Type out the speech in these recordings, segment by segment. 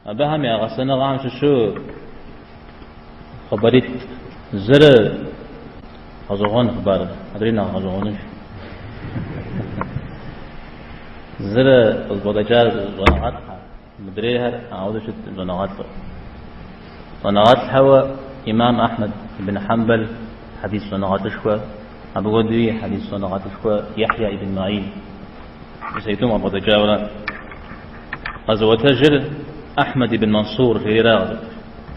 أبهم يا غسنا غام شو خبرت زر غزوان خبر أدرينا غزوانش زر البودجار زناعات مدريها عودة زناعات هو إمام أحمد بن حنبل حديث زناعات شوى أبو غدوي حديث زناعات شوى يحيى بن معين سيتم أبو دجاورا غزوة جر أحمد بن منصور في راغ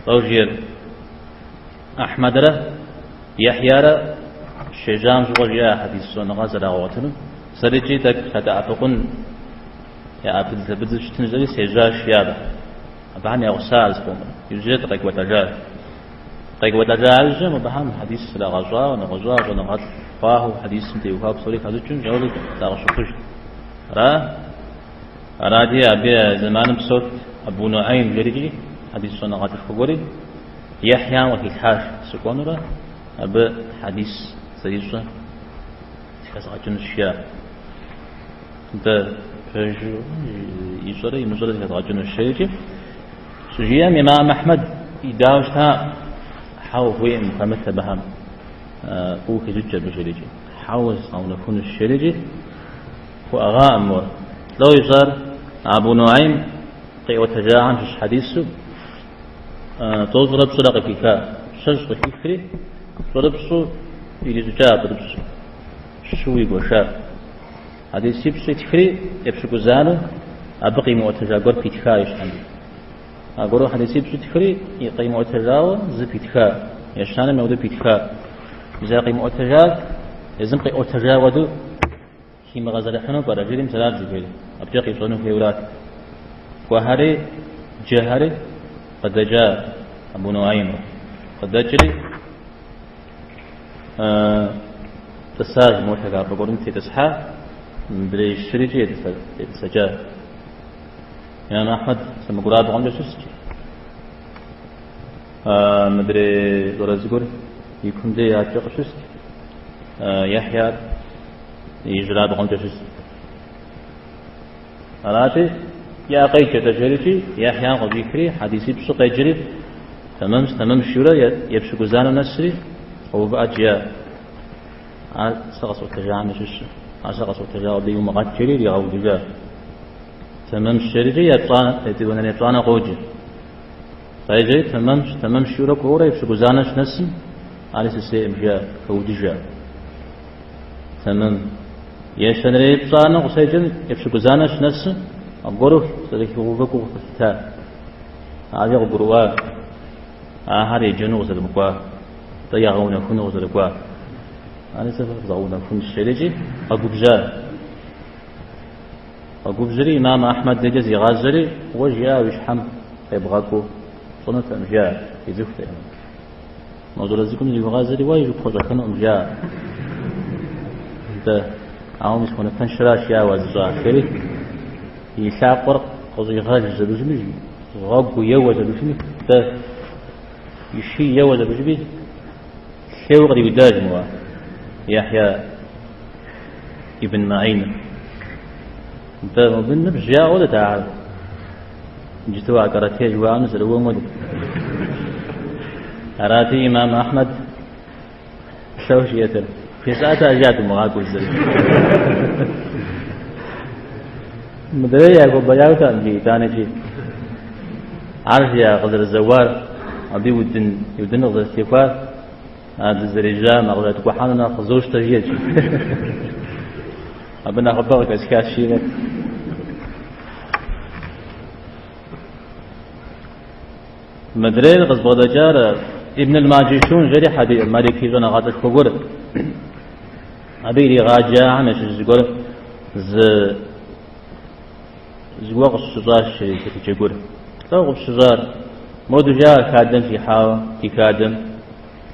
روجير أحمد ره يحيى ره شجام زوجيا حديث زناعات زراعتنا سرجي تك ستعفقن يا أبد تبدل شتنزلي سيجاش يابا أبهم يا غسال سبوم يوجد قيق وتجال جم أبهم حديث لا غزا ونغزا ونغط فاه حديث متيوها بصوري هذا جن جوال لا غشوش را أرادي أبي زمان بصوت أبو نعيم جريجي حديث ونغط الخبري يحيى وفي حاش سكونرا أب حديث سيجا كذا جن الشيا ده فجو يسرى يمسرى كذا جن الشيء سجيا إمام أحمد يداوشها حاول وين فمثل بهم أوك جد بشريجي حاول أو نكون الشريجي وأغام لو يصير أبو نعيم قي وتجاعن في حديثه تضرب صدق فيها شجر فكري تضرب صو يجاب تضرب شو يقول شاب حديث يبص فكري يبص جزانه أبقي متجاور في تخايش عندي أقوله حديث يبص فكري يقيم متجاور زبيتها يشان ما يود بيتها إذا قيم متجاور يزم قي متجاور في مغازل حنو برجيل مثال زبيل أبجي قيصونه في ولاد وهاري جهاري قد جاء أبو نعيم قد جري تساج موتها بقولن تسحى بريشريجي تسجى يعني أحمد سمقولات غنجة سوسكي مدري ورزقور يكون دي أجاق سوسكي يحيى يجراد غنجة سوسكي أراتي يا قيك تجريتي يحيى غبيكري حديثي بسوق يجري تمام شورى يبشق زان النسري وبأجياء سقط التجاع مشش سقط التجاع دي يوم غتشري يغود جاء تمام الشريجي يطلعن قوجي فيجي تمام شورى كورة يبشق زانش نسم على سيم جاء كود جاء تمام يشتري يطلعن وسيجن يبشق زانش نسم أقوله سلك وبكو فتاة هذا أقولوا هذه جنوز المقوا تياغون كنوز المقوا أنا سأفضعون كن الشريجي أقول جري إمام أحمد دجزي غازري وجاء ويشحم يبغاكو صنة أمجاء يزفت موضوع لازم يجي غازري ويجي بخوجة كانوا أمجاء ده عاوم يسمونه تنشراش يا وزجا خيري يسافر قصدي غاز زلوجمي غاب ويا زلوجمي ده يشي يا زلوجمي شيء غريب داجموا يحيى ابن معين ده من نبجا ولا تعال جتوا قراتي جوان زلوا مد أراتي إمام أحمد شوشية في ساعة أجاد مغاقو الزل مدري يا أبو بياوتا نجي تاني شيء عارف يا غزل الزوار أبي يودن غزل السيفار هذا الزريجان أغزل تكوحاننا خزوش تجيج أبنا خبرك أسكاس شيء مدري غزل دجار ابن الماجشون جري حديث مالك يزون غاتش خبر أبي لي غاجا عمش زقول زواق الشجار شيء تجور زواق الشجار مودو جاء كادم في حاوة في كادم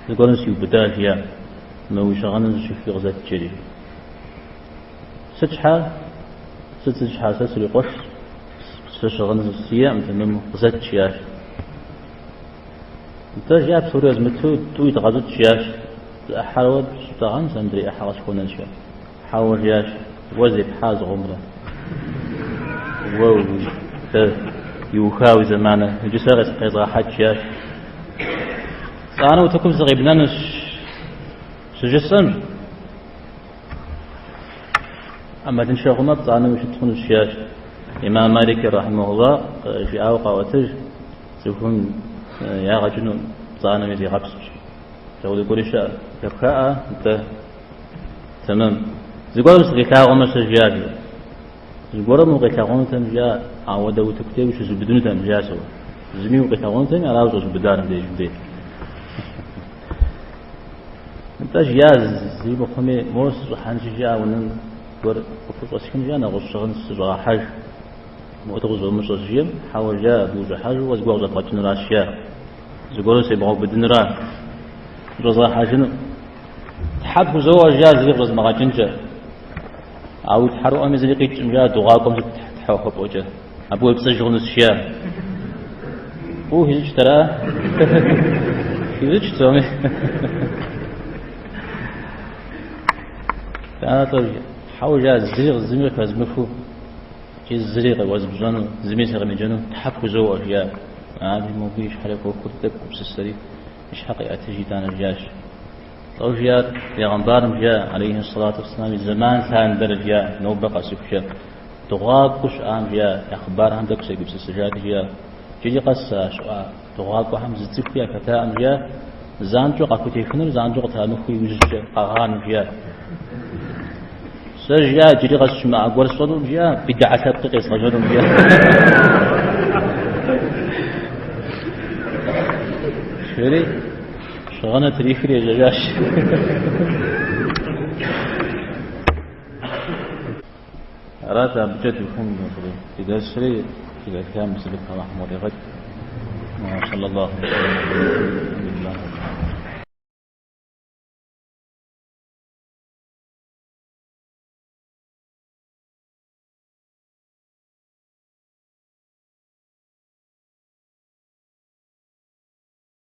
زقولن سيو بداجيا ما ويشغلن شوف في غزات جري ستشحال سسري قش سشغلن الصيام تمام غزات شياش انت جاء بسوريا زمتو توي تغزات شياش أحاول سطعان سندري أحاول شكون نشأ حاول جياش وزب حاز عمره واو يوخاوي زمانه يجسر قيضا حجاش أنا وتكم زغيبنا نش سجسن أما تنشاغمت أنا وش تكون الشياش إمام مالك رحمه الله في أوقع وتج تكون يا رجل صانا ميزي غبسش تقول يقول إيش كفاءة أنت تمام زقول بس غكاء وما سجاج زقول مو غكاء وانتم جاء عوده وتكتب وش بدون تم جاء سوا زمي وغكاء وانتم على وش بدار دي أنت جاء زي بخمي موس حنش جاء ونن ور وفوق أسكن جاء نغش شغل سجى حج مؤتغز ومسجيم حاول جاء بوج حج وزقول زقتنا الأشياء زقول سيبغوا بدنا راه رضا حاجن تحب زوج جاز يغرز مغاجنجة أو تحرق أمي زي قيت جاء دغاكم تحوق بوجه أبوه بسجل الأشياء هو هيج ترى هيج تومي أنا طيب حاول جاء الزريق الزمير كازمفو كي الزريق وزبجانو زمير سغمي جانو تحب زوج جاء هذه مو بيش حرق وكتب وبسسري مش حقيقة تجي تانا الجاش طو جاء پیغمبرم جاء عليه الصلاة والسلام زمان ثان در جاء نو بقى سكشا تغاب كش آم جاء أخبار هم دكسي بس السجاد جاء جي قصة شو تغاب هم زتك فيها كتاء جاء زانجو قاكتيفنر زانجو قتانو في وجه قاغان جاء سجاء جي قصة مع قرصة جاء بدعة تقيس رجل جاء شري شغلنا تريفري يا جاش أراد بجد يكون إذا شري إذا كان مسلك محمود غد ما شاء الله